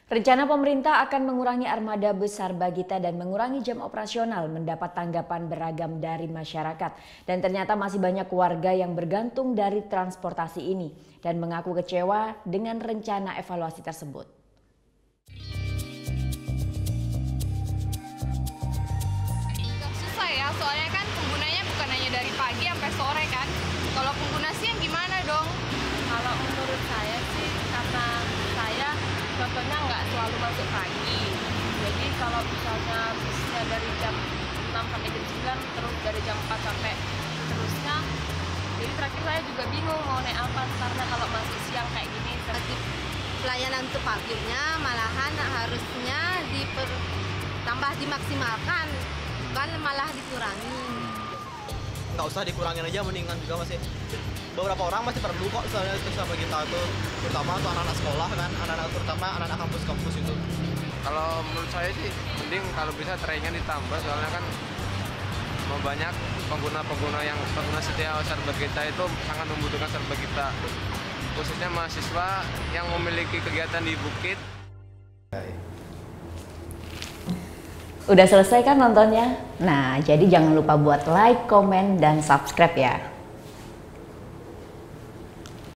Rencana pemerintah akan mengurangi armada besar Bagita dan mengurangi jam operasional mendapat tanggapan beragam dari masyarakat. Dan ternyata masih banyak warga yang bergantung dari transportasi ini dan mengaku kecewa dengan rencana evaluasi tersebut. Gak susah ya, soalnya kan penggunanya bukan hanya dari pagi sampai sore kan. Kalau pengguna siang gimana dong? Kalau menurut saya sih, karena saya contohnya nggak selalu masuk pagi. Jadi kalau misalnya bisnya dari jam 6 sampai jam 9, terus dari jam 4 sampai terusnya. Jadi terakhir saya juga bingung mau naik apa, karena kalau masuk siang kayak gini. Pelayanan untuk publiknya malahan harusnya tambah dimaksimalkan, bukan malah dikurangi. Nggak usah dikurangin aja, mendingan juga masih beberapa orang masih perlu kok soalnya itu sama kita tuh, terutama untuk anak-anak sekolah kan, terutama anak-anak kampus-kampus itu. Kalau menurut saya sih mending kalau bisa trainnya ditambah, soalnya kan banyak pengguna setia server kita itu sangat membutuhkan server kita, khususnya mahasiswa yang memiliki kegiatan di bukit. Udah selesai kan nontonnya? Nah, jadi jangan lupa buat like, komen, dan subscribe ya.